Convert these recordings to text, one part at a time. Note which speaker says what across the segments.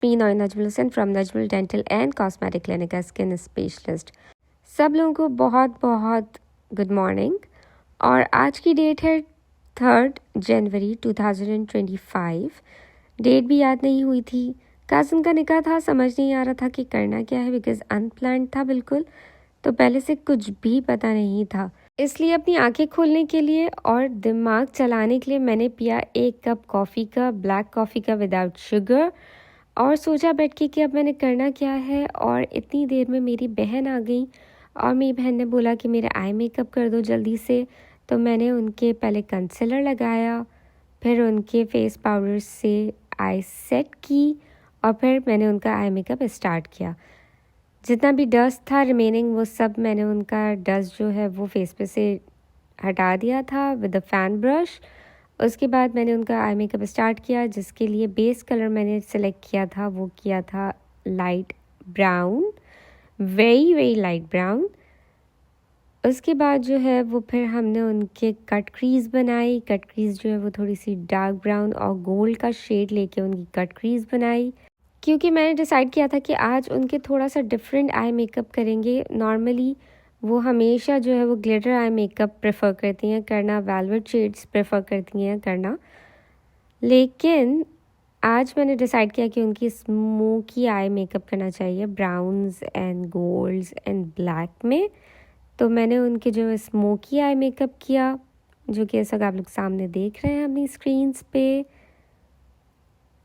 Speaker 1: Me Najmul Hasan from Najmul dental and cosmetic clinic का skin specialist. सब लोगों को बहुत बहुत गुड मॉर्निंग। और आज की डेट है 3 जनवरी 2025। डेट भी याद नहीं हुई थी। कज़न का निकाह था, समझ नहीं आ रहा था कि करना क्या है बिकॉज अनप्लान्ड था बिल्कुल, तो पहले से कुछ भी पता नहीं था। इसलिए अपनी आंखें खोलने के लिए और दिमाग चलाने के लिए मैंने पिया 1 कप कॉफ़ी का, ब्लैक कॉफ़ी का विदाउट शुगर, और सोचा बैठ के कि अब मैंने करना क्या है। और इतनी देर में मेरी बहन आ गई और मेरी बहन ने बोला कि मेरा आई मेकअप कर दो जल्दी से। तो मैंने उनके पहले कंसीलर लगाया, फिर उनके फेस पाउडर से आई सेट की और फिर मैंने उनका आई मेकअप स्टार्ट किया। जितना भी डस्ट था रिमेनिंग वो सब मैंने उनका डस्ट जो है वो फेस पे से हटा दिया था विद अ फ़ैन ब्रश। उसके बाद मैंने उनका आई मेकअप स्टार्ट किया, जिसके लिए बेस कलर मैंने सेलेक्ट किया था, वो किया था light brown, very very light brown. उसके बाद जो है वो फिर हमने उनके कट क्रीज बनाई। कट क्रीज जो है वो थोड़ी सी डार्क ब्राउन और गोल्ड का शेड लेके उनकी कट क्रीज बनाई, क्योंकि मैंने डिसाइड किया था कि आज उनके थोड़ा सा डिफरेंट आई मेकअप करेंगे। नॉर्मली वो हमेशा जो है वो ग्लिटर आई मेकअप प्रेफर करती हैं करना, वेलवेट शेड्स प्रेफर करती हैं करना, लेकिन आज मैंने डिसाइड किया कि उनकी स्मोकी आई मेकअप करना चाहिए browns and golds and black में। तो मैंने उनके जो स्मोकी आई मेकअप किया, जो कि ऐसा आप लोग सामने देख रहे हैं अपनी स्क्रीन्स पे।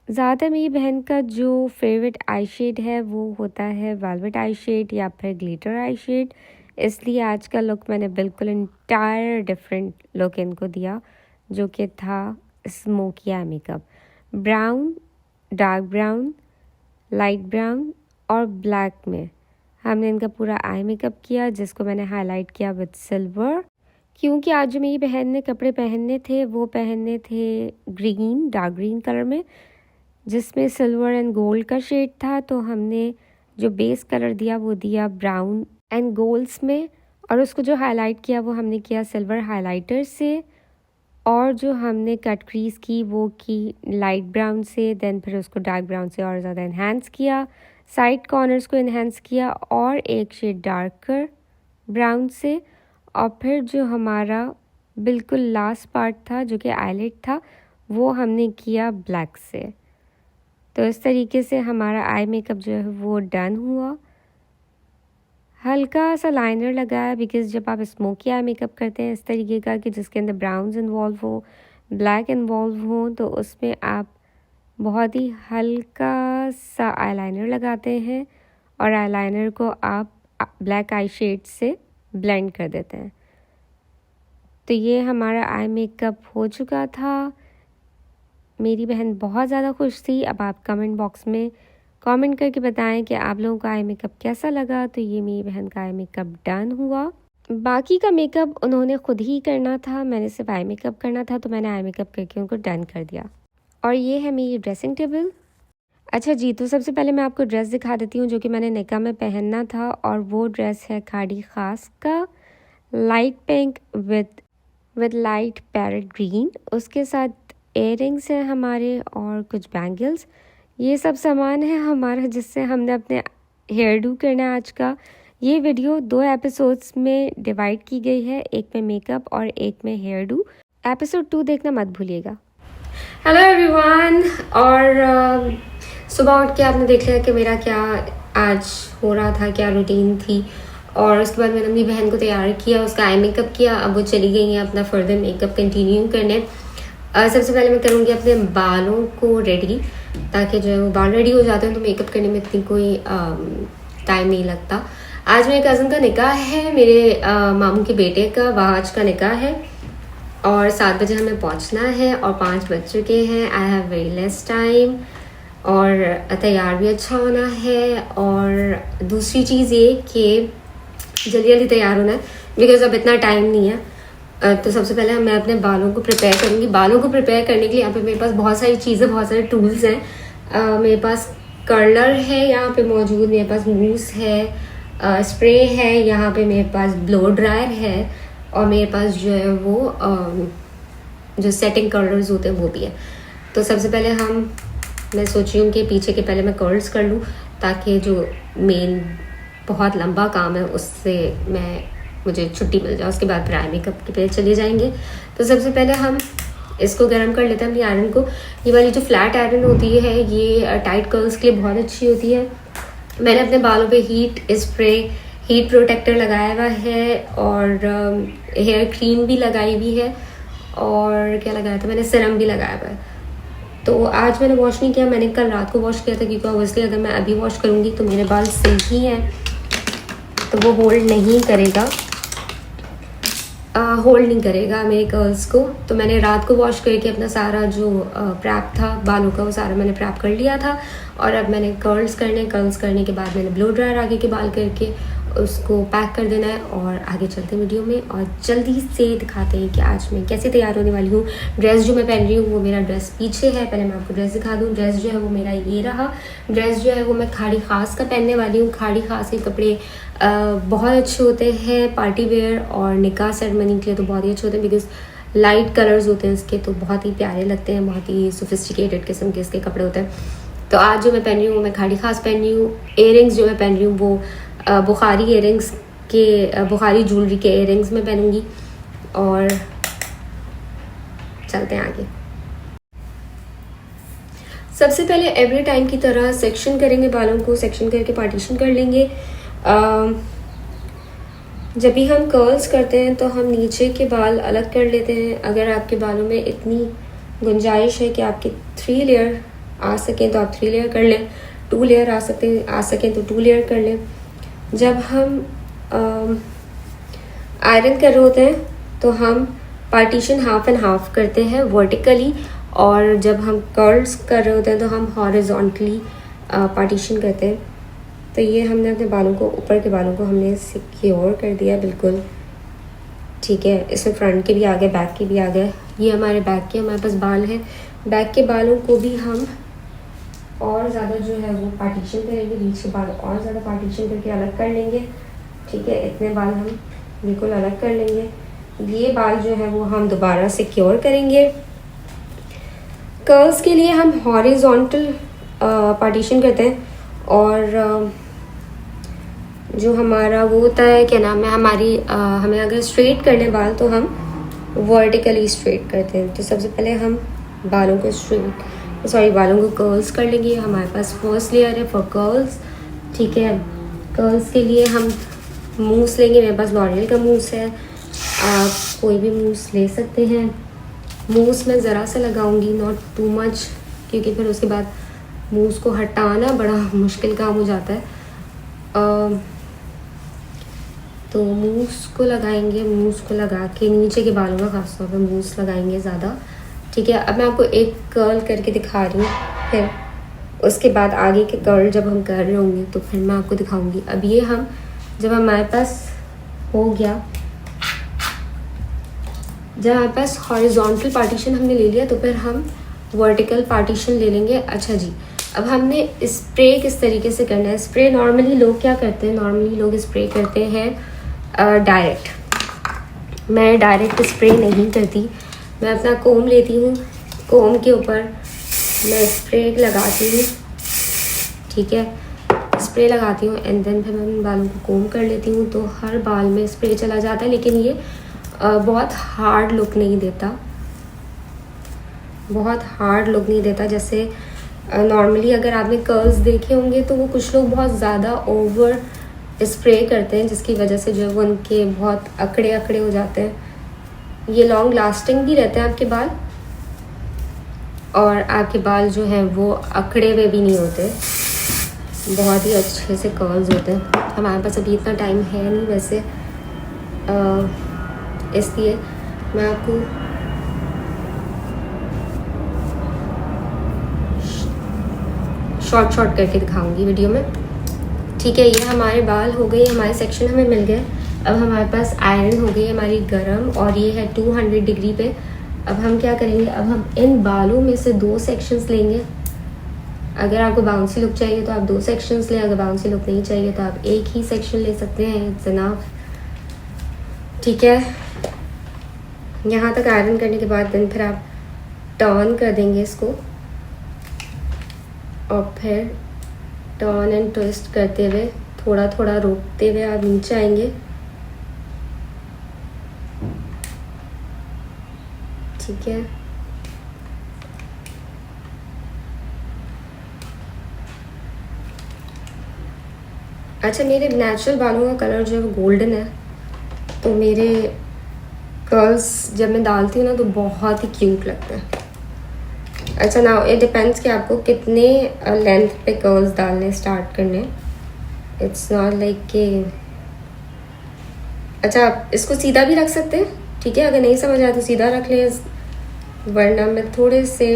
Speaker 1: ज़्यादातर मेरी बहन का जो फेवरेट आई शेड है वो होता है वेलवेट आई शेड या फिर ग्लिटर आई शेड, इसलिए आज का लुक मैंने बिल्कुल इंटायर डिफरेंट लुक इनको दिया, जो कि था smoky eye makeup. Brown, dark brown, light brown और ब्लैक में हमने इनका पूरा आई मेकअप किया, जिसको मैंने हाईलाइट किया विद सिल्वर। क्योंकि आज जो मेरी बहन ने कपड़े पहनने थे वो पहनने थे ग्रीन, डार्क ग्रीन कलर में, जिसमें सिल्वर एंड गोल्ड का शेड था। तो हमने जो बेस कलर दिया वो दिया ब्राउन एंड गोल्ड्स में, और उसको जो हाईलाइट किया वो हमने किया सिल्वर हाइलाइटर से। और जो हमने कट क्रीज की वो की लाइट ब्राउन से, देन फिर उसको डार्क ब्राउन से और ज़्यादा इन्हांस किया, साइड कॉर्नर्स को इन्हांस किया और एक शेड डार्कर ब्राउन से। और फिर जो हमारा बिल्कुल लास्ट पार्ट था जो कि आईलिड था, वो हमने किया ब्लैक से। तो इस तरीके से हमारा आई मेकअप जो है वो डन हुआ। हल्का सा लाइनर लगाया, बिकॉज जब आप स्मोकी आई मेकअप करते हैं इस तरीके का कि जिसके अंदर ब्राउन्स इन्वॉल्व हो, ब्लैक इन्वॉल्व हो, तो उसमें आप बहुत ही हल्का सा आईलाइनर लगाते हैं और आईलाइनर को आप ब्लैक आई शेड से ब्लेंड कर देते हैं। तो ये हमारा आई मेकअप हो चुका था। मेरी बहन बहुत ज़्यादा खुश थी। अब आप कमेंट बॉक्स में कमेंट करके बताएं कि आप लोगों का आई मेकअप कैसा लगा। तो ये मेरी बहन का आई मेकअप डन हुआ। बाकी का मेकअप उन्होंने खुद ही करना था, मैंने सिर्फ आई मेकअप करना था, तो मैंने आई मेकअप करके उनको डन कर दिया। और ये है मेरी ड्रेसिंग टेबल। अच्छा जी, तो सबसे पहले मैं आपको ड्रेस दिखा देती हूँ जो कि मैंने निकाह में पहनना था, और वो ड्रेस है खाड़ी खास का light pink with light parrot green. उसके साथ इयररिंग्स हैं हमारे और कुछ बैंगल्स। ये सब सामान है हमारा जिससे हमने अपने हेयर डू करना है आज का। ये वीडियो 2 एपिसोड्स में डिवाइड की गई है, एक में मेकअप और एक में हेयर डू। एपिसोड 2 देखना मत भूलिएगा। Hello everyone. और सुबह उठ के आपने देख लिया कि मेरा क्या आज हो रहा था, क्या रूटीन थी। और उसके बाद मैंने अपनी बहन को तैयार किया, उसका आई मेकअप किया। अब वो चली गई हैं अपना फर्दर मेकअप कंटिन्यू करने। सबसे पहले मैं करूँगी अपने बालों को रेडी, ताकि जो है वो बाल रेडी हो जाते हैं तो मेकअप करने में इतनी कोई टाइम नहीं लगता। आज मेरे कज़न का निकाह है, मेरे मामू के बेटे का, वह आज का निकाह है और 7 बजे हमें पहुंचना है और 5 बज चुके हैं। I have very less time और तैयार भी अच्छा होना है। और दूसरी चीज़ ये कि जल्दी जल्दी तैयार होना है बिकॉज अब इतना टाइम नहीं है। तो सबसे पहले मैं अपने बालों को प्रिपेयर करूँगी। बालों को प्रिपेयर करने के लिए यहाँ पे मेरे पास बहुत सारी चीज़ें, बहुत सारे टूल्स हैं। मेरे पास कर्लर है यहाँ पे मौजूद, मेरे पास मूस है, स्प्रे है, यहाँ पे मेरे पास ब्लो ड्रायर है, और मेरे पास जो है वो जो सेटिंग कर्लर्स होते हैं वो भी है। तो सबसे पहले हम मैं सोच रही हूँ कि पीछे के पहले मैं कर्ल्स कर लूँ, ताकि जो मेन बहुत लंबा काम है उससे मुझे छुट्टी मिल जाए। उसके बाद फिर आई मेकअप के पे चले जाएंगे। तो सबसे पहले हम इसको गर्म कर लेते हैं अपनी आयरन को। ये वाली जो फ्लैट आयरन होती है ये टाइट कर्ल्स के लिए बहुत अच्छी होती है। मैंने अपने बालों पे हीट स्प्रे, हीट प्रोटेक्टर लगाया हुआ है और हेयर क्रीम भी लगाई हुई है, और क्या लगाया था मैंने, सीरम भी लगाया हुआ है। तो आज मैंने वॉश नहीं किया, मैंने कल रात को वॉश किया था, क्योंकि ऑब्वियसली अगर मैं अभी वॉश करूँगी तो मेरे बाल सही हैं तो वो होल्ड नहीं करेगा मेरे कर्ल्स को। तो मैंने रात को वॉश करके अपना सारा जो प्रैप था बालों का वो सारा मैंने प्रैप कर लिया था। और अब मैंने कर्ल्स करने के बाद मैंने ब्लो ड्रायर आगे के बाल करके उसको पैक कर देना है। और आगे चलते हैं वीडियो में और जल्दी से दिखाते हैं कि आज मैं कैसे तैयार होने वाली हूँ। ड्रेस जो मैं पहन रही हूँ वो मेरा ड्रेस पीछे है, पहले मैं आपको ड्रेस दिखा दूँ। ड्रेस जो है वो मेरा ये रहा। ड्रेस जो है वो मैं खाड़ी खास का पहनने वाली हूँ। खाड़ी खास के कपड़े बहुत अच्छे होते हैं पार्टी वेयर और निकाह सेरेमनी के लिए तो बहुत ही अच्छे होते हैं, बिकॉज लाइट कलर्स होते हैं इसके, तो बहुत ही प्यारे लगते हैं, बहुत ही सोफिस्टिकेटेड किस्म के इसके कपड़े होते हैं। तो आज जो मैं पहन रही हूँ मैं खाड़ी खास पहन रही हूँ। इयररिंग्स जो मैं पहन रही हूँ वो बुखारी इयररिंग्स के बुखारी ज्वेलरी के इयररिंग्स में पहनूंगी। और चलते हैं आगे। सबसे पहले एवरी टाइम की तरह सेक्शन करेंगे बालों को, सेक्शन करके पार्टीशन कर लेंगे। जब भी हम कर्ल्स करते हैं तो हम नीचे के बाल अलग कर लेते हैं। अगर आपके बालों में इतनी गुंजाइश है कि आपके 3 लेयर आ सकें तो आप 3 लेयर कर लें, 2 लेयर आ सकें तो 2 लेयर कर लें। जब हम आयरन कर रहे होते हैं तो हम पार्टीशन हाफ एंड हाफ करते हैं वर्टिकली, और जब हम कर्ल्स कर रहे होते हैं तो हम हॉरिजॉन्टली पार्टीशन करते हैं। तो ये हमने अपने बालों को, ऊपर के बालों को हमने सिक्योर कर दिया बिल्कुल, ठीक है। इसमें फ्रंट के भी आ गए, बैक के भी आ गए। ये हमारे बैक के हमारे पास बाल हैं। बैक के बालों को भी हम और ज़्यादा जो है वो पार्टीशन करेंगे, बीच के बाल और ज़्यादा पार्टीशन करके अलग कर लेंगे, ठीक है। इतने बाल हम बिल्कुल अलग कर लेंगे। ये बाल जो है वो हम दोबारा सिक्योर करेंगे। कर्ल्स के लिए हम हॉरिजॉन्टल पार्टीशन करते हैं, और जो हमारा वो होता है क्या नाम है हमें अगर स्ट्रेट करने बाल तो हम वर्टिकली स्ट्रेट करते हैं। तो सबसे पहले हम बालों को कर्ल्स कर लेंगे। हमारे पास फर्स्ट लेयर है फॉर कर्ल्स, ठीक है। कर्ल्स के लिए हम मूस लेंगे। मेरे पास लॉरियल का मूस है, आप कोई भी मूस ले सकते हैं। मूस मैं ज़रा सा लगाऊंगी, नॉट टू मच, क्योंकि फिर उसके बाद मूस को हटाना बड़ा मुश्किल काम हो जाता है। तो मूस को लगाएंगे, मूस को लगा के नीचे के बालों का खासतौर पर मूस लगाएंगे ज़्यादा, ठीक है। अब मैं आपको एक कर्ल करके दिखा रही हूँ, फिर उसके बाद आगे के कर्ल जब हम कर रहे होंगे तो फिर मैं आपको दिखाऊंगी। अब ये हम जब हमारे पास हो गया, जब हमारे पास हॉरिजॉन्टल पार्टीशन हमने ले लिया तो फिर हम वर्टिकल पार्टीशन ले लेंगे। अच्छा जी, अब हमने स्प्रे किस तरीके से करना है। स्प्रे नॉर्मली लोग क्या करते हैं, नॉर्मली लोग स्प्रे करते हैं डायरेक्ट। मैं डायरेक्ट स्प्रे नहीं करती, मैं अपना कोम लेती हूँ, कोम के ऊपर मैं स्प्रे लगाती हूँ, ठीक है। स्प्रे लगाती हूँ एंड देन फिर मैं बालों को कोम कर लेती हूँ, तो हर बाल में स्प्रे चला जाता है। लेकिन ये बहुत हार्ड लुक नहीं देता, जैसे नॉर्मली अगर आपने कर्ल्स देखे होंगे तो वो कुछ लोग बहुत ज़्यादा ओवर स्प्रे करते हैं, जिसकी वजह से जो है वो उनके बहुत अकड़े हो जाते हैं। ये लॉन्ग लास्टिंग भी रहते हैं आपके बाल, और आपके बाल जो हैं वो अकड़े हुए भी नहीं होते, बहुत ही अच्छे से कर्ल्स होते हैं। हमारे पास अभी इतना टाइम है नहीं वैसे, इसलिए मैं आपको शॉर्ट करके दिखाऊंगी वीडियो में, ठीक है। ये हमारे बाल हो गए, हमारे सेक्शन हमें मिल गए। अब हमारे पास आयरन हो गई हमारी गरम, और ये है 200 डिग्री पे। अब हम क्या करेंगे, अब हम इन बालों में से 2 सेक्शंस लेंगे। अगर आपको बाउंसी लुक चाहिए तो आप 2 सेक्शंस लें, अगर बाउंसी लुक नहीं चाहिए तो आप एक ही सेक्शन ले सकते हैं, इट्स इनफ, ठीक है। यहाँ तक आयरन करने के बाद देन फिर आप टर्न कर देंगे इसको, और फिर टर्न एंड ट्विस्ट करते हुए थोड़ा थोड़ा रोकते हुए आप नीचे आएंगे। ठीक है, अच्छा मेरे नेचुरल बालों का कलर जो है वो गोल्डन है, तो मेरे कर्ल्स जब मैं डालती हूँ ना तो बहुत ही क्यूट लगते हैं। अच्छा नाउ इट डिपेंड्स कि आपको कितने लेंथ पे कर्ल्स डालने स्टार्ट करने। इट्स नॉट लाइक कि अच्छा आप इसको सीधा भी रख सकते हैं, ठीक है, अगर नहीं समझ आया तो सीधा रख लें, वरना मैं थोड़े से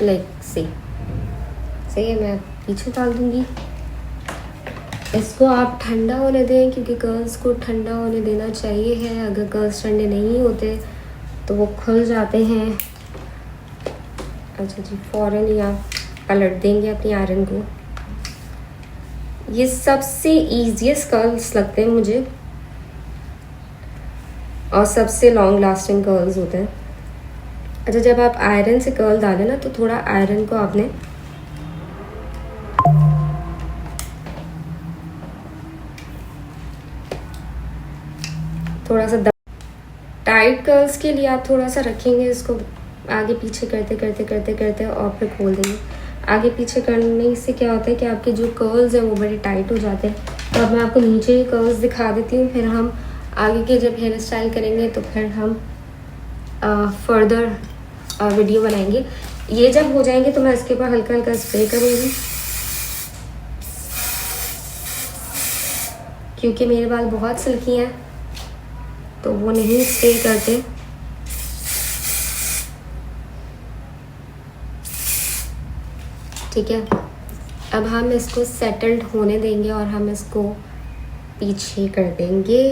Speaker 1: लाइक सही है, मैं पीछे डाल दूंगी। इसको आप ठंडा होने दें क्योंकि कर्ल्स को ठंडा होने देना चाहिए है। अगर कर्ल्स ठंडे नहीं होते तो वो खुल जाते हैं। अच्छा जी, फ़ौरन ही आप पलट देंगे अपनी आयरन को। ये सबसे ईजीएस्ट कर्ल्स लगते हैं मुझे और सबसे लॉन्ग लास्टिंग कर्ल्स होते हैं। अच्छा जब आप आयरन से कर्ल डालें ना तो थोड़ा आयरन को आपने थोड़ा सा टाइट कर्ल्स के लिए आप थोड़ा सा रखेंगे, इसको आगे पीछे करते करते करते करते और फिर खोल देंगे। आगे पीछे करने से क्या होता है कि आपके जो कर्ल्स हैं वो बड़े टाइट हो जाते हैं। तो अब मैं आपको नीचे ही कर्ल्स दिखा देती हूँ, फिर हम आगे के जब हेयर स्टाइल करेंगे तो फिर हम फर्दर वीडियो बनाएंगे। ये जब हो जाएंगे तो मैं इसके ऊपर हल्का हल्का स्प्रे करूँगी क्योंकि मेरे बाल बहुत सिल्की हैं तो वो नहीं स्टे करते। ठीक है, अब हम इसको सेटल्ड होने देंगे और हम इसको पीछे कर देंगे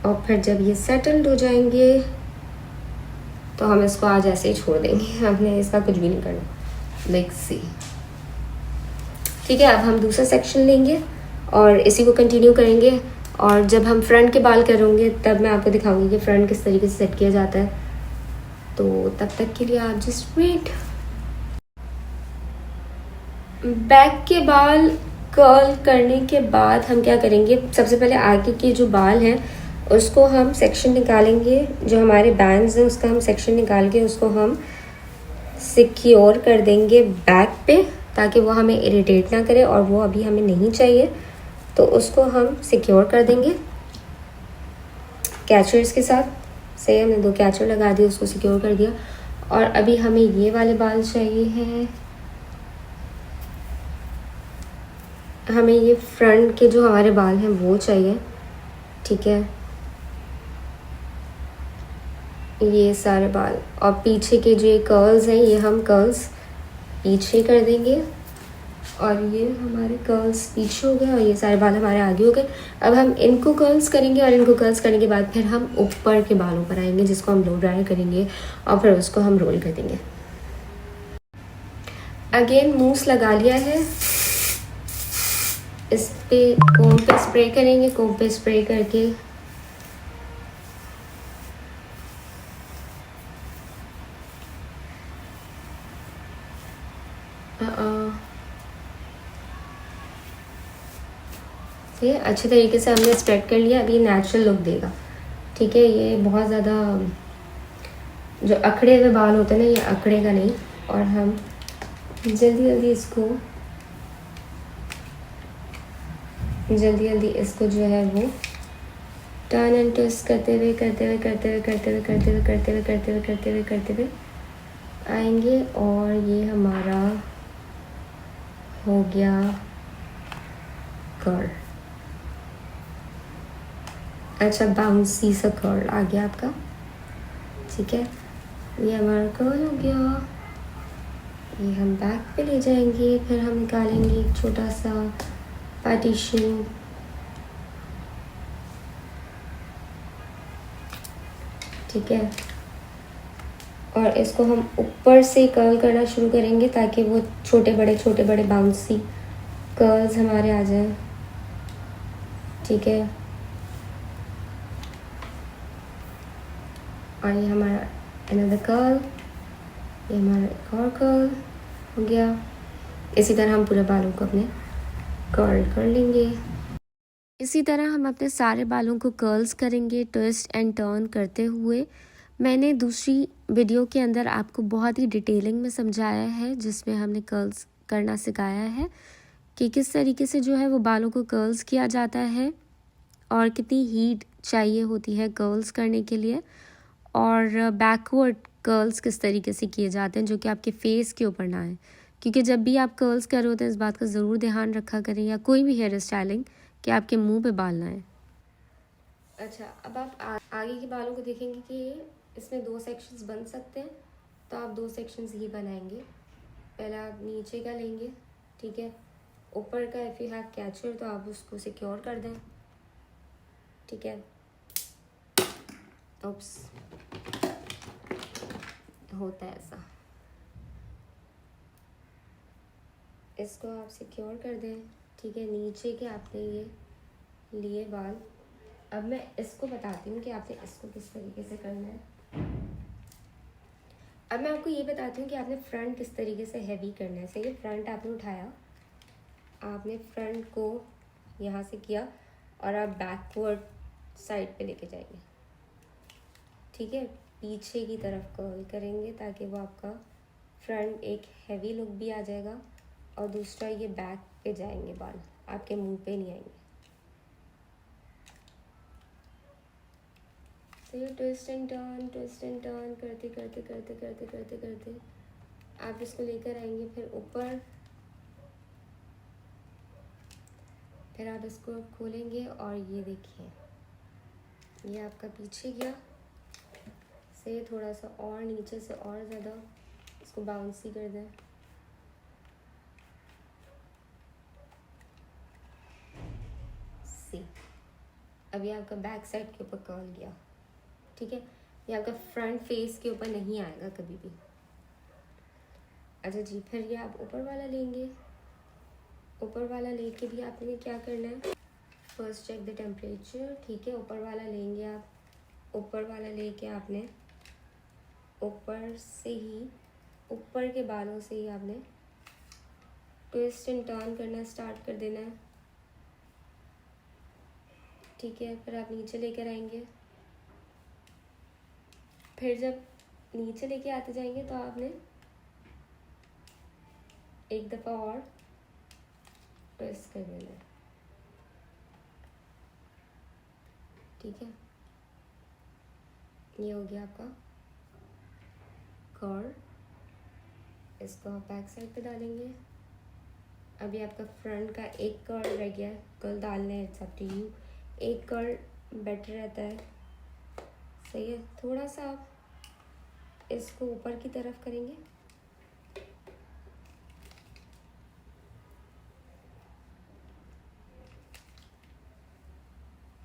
Speaker 1: और फिर जब ये सेटल्ड हो जाएंगे तो हम इसको आज ऐसे ही छोड़ देंगे, हमने इसका कुछ भी नहीं करना। लाइक सी, ठीक है, अब हम दूसरा सेक्शन लेंगे और इसी को कंटिन्यू करेंगे। और जब हम फ्रंट के बाल करेंगे तब मैं आपको दिखाऊंगी कि फ्रंट किस तरीके से सेट किया जाता है। तो तब तक के लिए आप जस्ट वेट। बैक के बाल कर्ल करने के बाद हम क्या करेंगे, सबसे पहले आगे के जो बाल हैं उसको हम सेक्शन निकालेंगे, जो हमारे बैंड्स हैं उसका हम सेक्शन निकाल के उसको हम सिक्योर कर देंगे बैक पे ताकि वो हमें इरिटेट ना करे, और वो अभी हमें नहीं चाहिए तो उसको हम सिक्योर कर देंगे कैचर्स के साथ। सही, हमने 2 कैचर लगा दिए, उसको सिक्योर कर दिया। और अभी हमें ये वाले बाल चाहिए हैं, हमें ये फ्रंट के जो हमारे बाल हैं वो चाहिए। ठीक है, ये सारे बाल और पीछे के जो ये कर्ल्स हैं ये हम कर्ल्स पीछे कर देंगे और ये हमारे कर्ल्स पीछे हो गए और ये सारे बाल हमारे आगे हो गए। अब हम इनको कर्ल्स करेंगे और इनको कर्ल्स करने के बाद फिर हम ऊपर के बालों पर आएंगे जिसको हम ब्लो ड्राई करेंगे और फिर उसको हम रोल कर देंगे। अगेन मूस लगा लिया है, इस पे कोम पे स्प्रे करेंगे, कोम पे स्प्रे करके ये अच्छे तरीके से हमने स्प्रेड कर लिया। अब ये नेचुरल लुक देगा। ठीक है, ये बहुत ज़्यादा जो अखड़े हुए बाल होते हैं ना, ये अखड़ेगा नहीं। और हम जल्दी जल्दी इसको जो है वो टर्न एंड ट्विस्ट करते हुए आएंगे और ये हमारा हो गया कर्ल। अच्छा, बाउंसी सा कर्ल आ गया आपका। ठीक है, ये हमारा कर्ल हो गया। ये हम बैक पे ले जाएंगे, फिर हम निकालेंगे एक छोटा सा पार्टीशन। ठीक है, और इसको हम ऊपर से कर्ल करना शुरू करेंगे ताकि वो छोटे बड़े बाउंसी कर्ल्स हमारे आ जाएं। ठीक है, और ये हमारा अनदर कर्ल, ये हमारा एक और कर्ल हो गया। इसी तरह हम पूरे बालों को अपने कर्ल कर लेंगे। इसी तरह हम अपने सारे बालों को कर्ल्स करेंगे ट्विस्ट एंड टर्न करते हुए। मैंने दूसरी वीडियो के अंदर आपको बहुत ही डिटेलिंग में समझाया है, जिसमें हमने कर्ल्स करना सिखाया है कि किस तरीके से जो है वो बालों को कर्ल्स किया जाता है और कितनी हीट चाहिए होती है कर्ल्स करने के लिए, और बैकवर्ड कर्ल्स किस तरीके से किए जाते हैं जो कि आपके फेस के ऊपर ना आए। क्योंकि जब भी आप कर्ल्स कर रहे होते हैं इस बात का ज़रूर ध्यान रखा करें, या कोई भी हेयर स्टाइलिंग, कि आपके मुंह पे बाल ना आए। अच्छा, अब आप आगे के बालों को देखेंगे कि इसमें 2 सेक्शंस बन सकते हैं, तो आप 2 सेक्शंस ही बनाएंगे। पहले आप नीचे का लेंगे, ठीक है। ऊपर का इफ़ यू हैव कैचर तो आप उसको सिक्योर कर दें, ठीक है। ओप्स, होता है ऐसा। इसको आप सिक्योर कर दें, ठीक है। नीचे के आपने ये लिए बाल। अब मैं इसको बताती हूँ कि आपने इसको किस तरीके से करना है। अब मैं आपको ये बताती हूँ कि आपने फ्रंट किस तरीके से हैवी करना है। सही है, फ्रंट आपने उठाया, आपने फ्रंट को यहाँ से किया और आप बैकवर्ड साइड पे लेके जाएंगे, ठीक है। पीछे की तरफ कर्ल करेंगे ताकि वो आपका फ्रंट एक हैवी लुक भी आ जाएगा, और दूसरा ये बैक पे जाएंगे बाल, आपके मुंह पे नहीं आएंगे। तो ये ट्विस्ट एंड टर्न करते करते करते करते करते करते आप इसको लेकर आएंगे फिर ऊपर, फिर आप इसको खोलेंगे और ये देखिए ये आपका पीछे गया। से थोड़ा सा और नीचे से और ज़्यादा इसको बाउंसी कर दें। सी, अभी आपका बैक साइड के ऊपर कर्ल गया, ठीक है। ये आपका फ्रंट फेस के ऊपर नहीं आएगा कभी भी। अच्छा जी, फिर ये आप ऊपर वाला लेंगे। ऊपर वाला लेके भी आपने क्या करना है, फर्स्ट चेक द टेम्परेचर, ठीक है। ऊपर वाला लेंगे आप, ऊपर वाला लेके आपने ऊपर से ही, ऊपर के बालों से ही आपने ट्विस्ट एंड टर्न करना स्टार्ट कर देना है, ठीक है। फिर आप नीचे लेकर आएंगे। फिर जब नीचे लेके आते जाएंगे तो आपने एक दफ़ा और ट्विस्ट कर देना है, ठीक है। ये हो गया आपका कर्ल। इसको आप बैक साइड पे डालेंगे। अभी आपका फ्रंट का एक कर्ल रह गया है, कर्ल डालने इट्स अप टू यू। एक कर्ल बेटर रहता है, सही है। थोड़ा सा आप इसको ऊपर की तरफ करेंगे,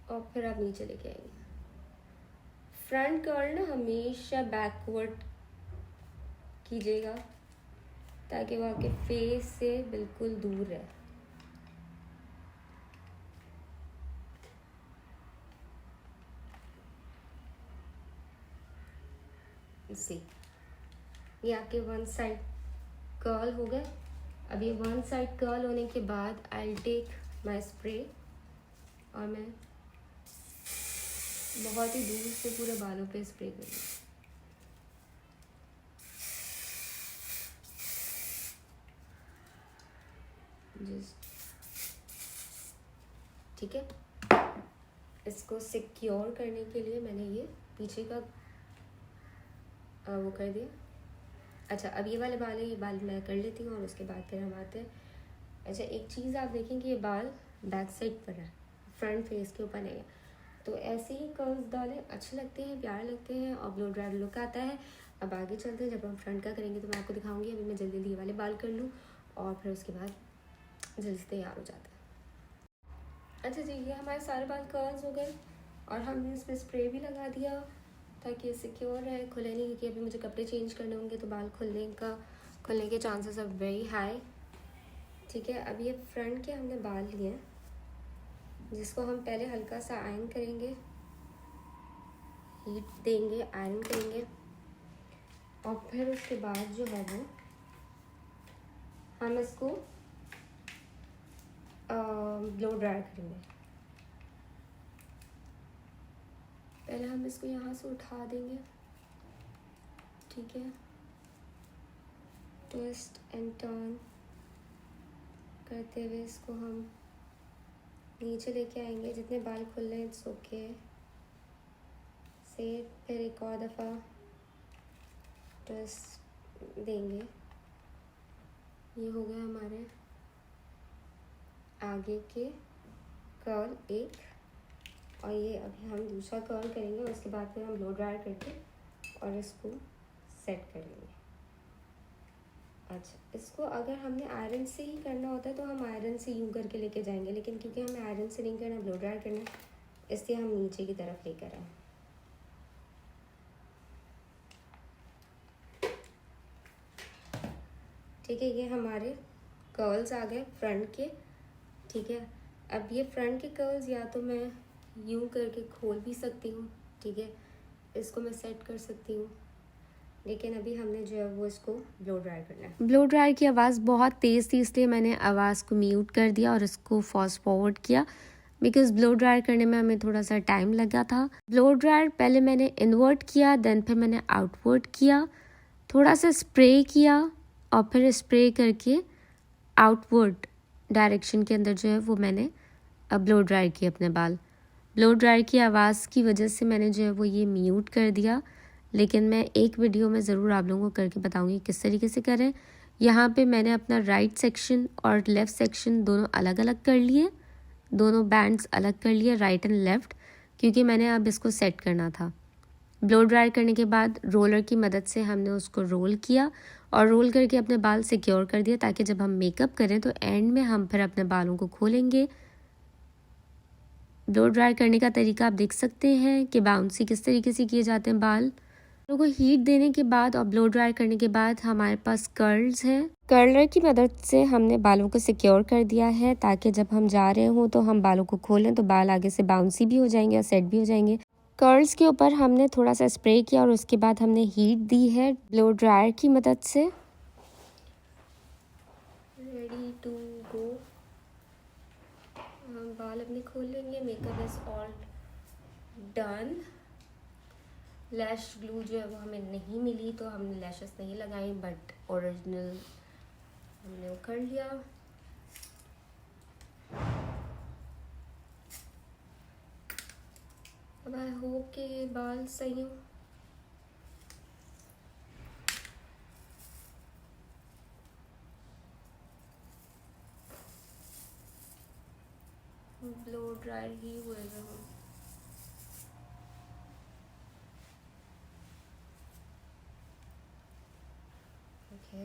Speaker 1: और फिर आप नीचे लेके आएंगे। फ्रंट कर्ल ना हमेशा बैकवर्ड कीजिएगा ताकि वो आपके फेस से बिल्कुल दूर रहे। सी, ये आपके वन साइड कर्ल हो गए। अब ये वन साइड कर्ल होने के बाद I will take my spray और मैं बहुत ही दूर से पूरे बालों पे स्प्रे करूँगी। ठीक है, इसको सिक्योर करने के लिए मैंने ये पीछे का वो कर दिया। अच्छा, अब ये वाले बाल है, ये बाल मैं कर लेती हूँ और उसके बाद फिर हम आते हैं। अच्छा, एक चीज़ आप देखें कि ये बाल बैक साइड पर है, फ्रंट फेस के ऊपर नहीं है। तो ऐसे ही कर्ल्स डालें, अच्छे लगते हैं, प्यारे लगते हैं और ब्लो ड्राई लुक आता है। अब आगे चलते हैं, जब हम फ्रंट का करेंगे तो मैं आपको दिखाऊंगी। अभी मैं जल्दी जल्दी ये वाले बाल कर लूँ और फिर उसके बाद जल्दी से तैयार हो जाता है। अच्छा जी, ये हमारे सारे बाल कर्ल्स हो गए और हमने इसमें स्प्रे भी लगा दिया ताकि ये सिक्योर रहे, खुले नहीं, क्योंकि अभी मुझे कपड़े चेंज करने होंगे तो बाल खुलने के चांसेस आर वेरी हाई। ठीक है, अब ये फ्रंट के हमने बाल लिए हैं जिसको हम पहले हल्का सा आयरन करेंगे। हीट देंगे, आयरन करेंगे और फिर उसके बाद जो है वो हम इसको ब्लो ड्राई करेंगे। पहले हम इसको यहाँ से उठा देंगे, ठीक है, ट्विस्ट एंड टर्न करते हुए इसको हम नीचे लेके आएंगे। जितने बाल खुल रहे हैं इट्स ओके से, फिर एक और दफ़ा ट्विस्ट देंगे। ये हो गया हमारे आगे के कर्ल एक, और ये अभी हम दूसरा कर्ल करेंगे और उसके बाद फिर हम ब्लो ड्राई करके और इसको सेट कर लेंगे। अच्छा, इसको अगर हमने आयरन से ही करना होता है तो हम आयरन से यूँ करके लेके जाएंगे, लेकिन क्योंकि हमें आयरन से नहीं करना, ब्लो ड्राई करना, इसलिए हम नीचे की तरफ लेकर आए। ठीक है, ये हमारे कर्ल्स आ गए फ्रंट के, ठीक है। अब ये फ्रंट के कर्ल्स या तो मैं यूँ करके खोल भी सकती हूँ, ठीक है, इसको मैं सेट कर सकती हूँ, लेकिन अभी हमने जो है वो इसको ब्लो ड्राई करना है। ब्लो ड्राई की आवाज़ बहुत तेज़ थी, इसलिए मैंने आवाज़ को म्यूट कर दिया और इसको फास्ट फॉरवर्ड किया, बिकॉज ब्लो ड्राई करने में हमें थोड़ा सा टाइम लगा था। ब्लो ड्रायर पहले मैंने इनवर्ट किया, देन फिर मैंने आउटवर्ड किया, थोड़ा सा स्प्रे किया और फिर स्प्रे करके आउटवर्ड डायरेक्शन के अंदर जो है वो मैंने ब्लो ड्राई किया अपने बाल। ब्लो ड्राई की आवाज़ की वजह से मैंने जो है वो ये म्यूट कर दिया, लेकिन मैं एक वीडियो में ज़रूर आप लोगों को करके बताऊंगी किस तरीके से करें। यहाँ पे मैंने अपना राइट सेक्शन और लेफ़्ट सेक्शन दोनों अलग अलग कर लिए, दोनों बैंड्स अलग कर लिए, राइट एंड लेफ़्ट, क्योंकि मैंने अब इसको सेट करना था। ब्लो ड्राई करने के बाद रोलर की मदद से हमने उसको रोल किया और रोल करके अपने बाल सिक्योर कर दिया, ताकि जब हम मेकअप करें तो एंड में हम फिर अपने बालों को खोलेंगे। ब्लो ड्राई करने का तरीका आप देख सकते हैं कि बाउंसी किस तरीके से किए जाते हैं बाल। बालों को हीट देने के बाद और ब्लो ड्राई करने के बाद हमारे पास कर्ल्स हैं। कर्लर की मदद से हमने बालों को सिक्योर कर दिया है, ताकि जब हम जा रहे हों तो हम बालों को खोलें तो बाल आगे से बाउंसी भी हो जाएंगे और सेट भी हो जाएंगे। कर्ल्स के ऊपर हमने थोड़ा सा स्प्रे किया और उसके बाद हमने हीट दी है ब्लो ड्रायर की मदद से। रेडी टू गो, हम बाल अपने खोल लेंगे। Makeup is all done. Lash glue जो है वो हमें नहीं मिली तो हमने लैशेस नहीं लगाई, बट ओरिजिनल हमने वो कर लिया। अब आई होप कि ये बाल सही हो। ब्लो ड्राई ही हुए हो। ओके,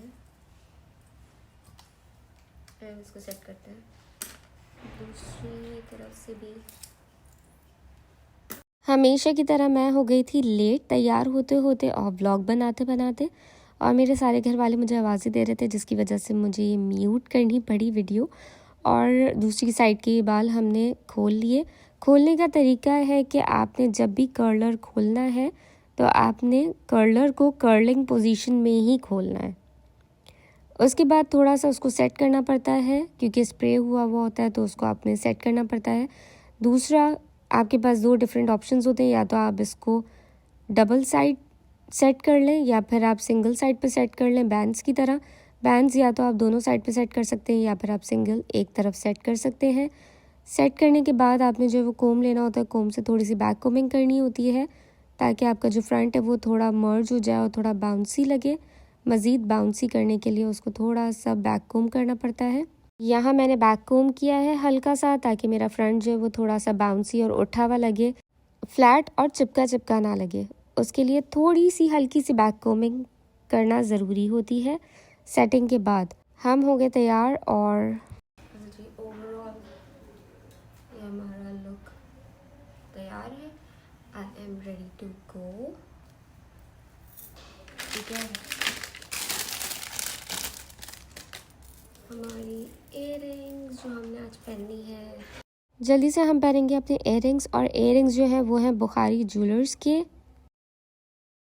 Speaker 1: अब इसको सेट करते हैं दूसरी तरफ से भी। हमेशा की तरह मैं हो गई थी लेट तैयार होते होते और व्लॉग बनाते बनाते, और मेरे सारे घर वाले मुझे आवाज़ें दे रहे थे, जिसकी वजह से मुझे ये म्यूट करनी पड़ी वीडियो। और दूसरी साइड के बाल हमने खोल लिए। खोलने का तरीका है कि आपने जब भी कर्लर खोलना है तो आपने कर्लर को कर्लिंग पोजीशन में ही खोलना है। उसके बाद थोड़ा सा उसको सेट करना पड़ता है, क्योंकि स्प्रे हुआ हुआ होता है तो उसको आपने सेट करना पड़ता है। दूसरा, आपके पास दो डिफरेंट ऑप्शंस होते हैं, या तो आप इसको डबल साइड सेट कर लें या फिर आप सिंगल साइड पे सेट कर लें बैंड्स की तरह। बैंड्स या तो आप दोनों साइड पे सेट कर सकते हैं या फिर आप सिंगल एक तरफ सेट कर सकते हैं। सेट करने के बाद आपने जो है वो कोम लेना होता है, कोम से थोड़ी सी बैक कोमिंग करनी होती है, ताकि आपका जो फ्रंट है वो थोड़ा मर्ज हो जाए और थोड़ा बाउंसी लगे। मज़ीद बाउंसी करने के लिए उसको थोड़ा सा बैक कोम करना पड़ता है। यहाँ मैंने बैक कोम किया है हल्का सा, ताकि मेरा फ्रंट जो है वो थोड़ा सा बाउंसी और उठा हुआ लगे, फ्लैट और चिपका चिपका ना लगे। उसके लिए थोड़ी सी हल्की सी बैक कोमिंग करना ज़रूरी होती है। सेटिंग के बाद हम हो गए तैयार, और जी ओवरऑल ये हमारा लुक तैयार है। I am ready to go. ठीक है, हमारी इयररिंग्स जो हमने आज पहनी है, जल्दी से हम पहनेंगे अपने इयररिंग्स। और इयररिंग्स जो है वो हैं बुखारी ज्वेलर्स के।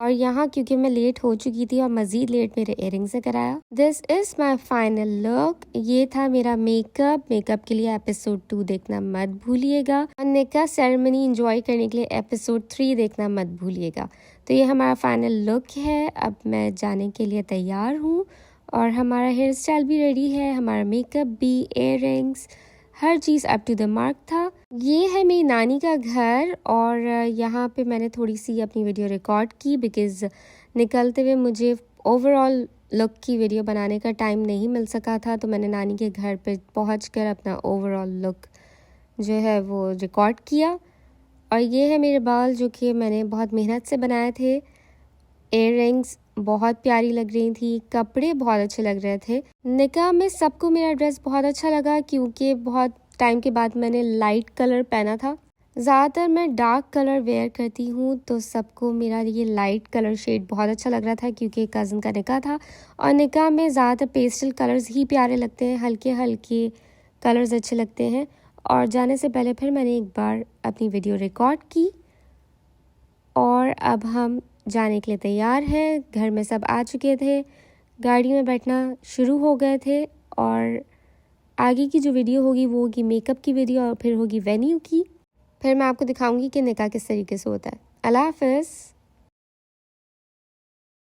Speaker 1: और यहाँ क्योंकि मैं लेट हो चुकी थी और मज़ीद लेट मेरे इयरिंग्स से कराया। This is my final look. ये था मेरा मेकअप के लिए एपिसोड 2 देखना मत भूलिएगा और निकाह सेरेमनी एंजॉय करने के लिए एपिसोड 3 देखना मत भूलिएगा। तो ये हमारा फाइनल लुक है। अब मैं जाने के लिए तैयार हूँ और हमारा हेयर स्टाइल भी रेडी है, हमारा मेकअप भी, इयरिंग्स, हर चीज़ अप टू द मार्क था। ये है मेरी नानी का घर और यहाँ पे मैंने थोड़ी सी अपनी वीडियो रिकॉर्ड की बिकॉज़ निकलते हुए मुझे ओवरऑल लुक की वीडियो बनाने का टाइम नहीं मिल सका था, तो मैंने नानी के घर पे पहुंचकर अपना ओवरऑल लुक जो है वो रिकॉर्ड किया। और ये है मेरे बाल जो कि मैंने बहुत मेहनत से बनाए थे। इयररिंग्स बहुत प्यारी लग रही थी, कपड़े बहुत अच्छे लग रहे थे। निकाह में सबको मेरा ड्रेस बहुत अच्छा लगा क्योंकि बहुत टाइम के बाद मैंने लाइट कलर पहना था। ज़्यादातर मैं डार्क कलर वेयर करती हूँ, तो सबको मेरा ये लाइट कलर शेड बहुत अच्छा लग रहा था क्योंकि कज़न का निकाह था और निकाह में ज़्यादातर पेस्टल कलर्स ही प्यारे लगते हैं, हल्के हल्के कलर्स अच्छे लगते हैं। और जाने से पहले फिर मैंने एक बार अपनी वीडियो रिकॉर्ड की और अब हम जाने के लिए तैयार हैं। घर में सब आ चुके थे, गाड़ी में बैठना शुरू हो गए थे और आगे की जो वीडियो होगी वो होगी मेकअप की वीडियो और फिर होगी वेन्यू की। फिर मैं आपको दिखाऊंगी कि निकाह किस तरीके से होता है। अल्लाह हाफ़िज़।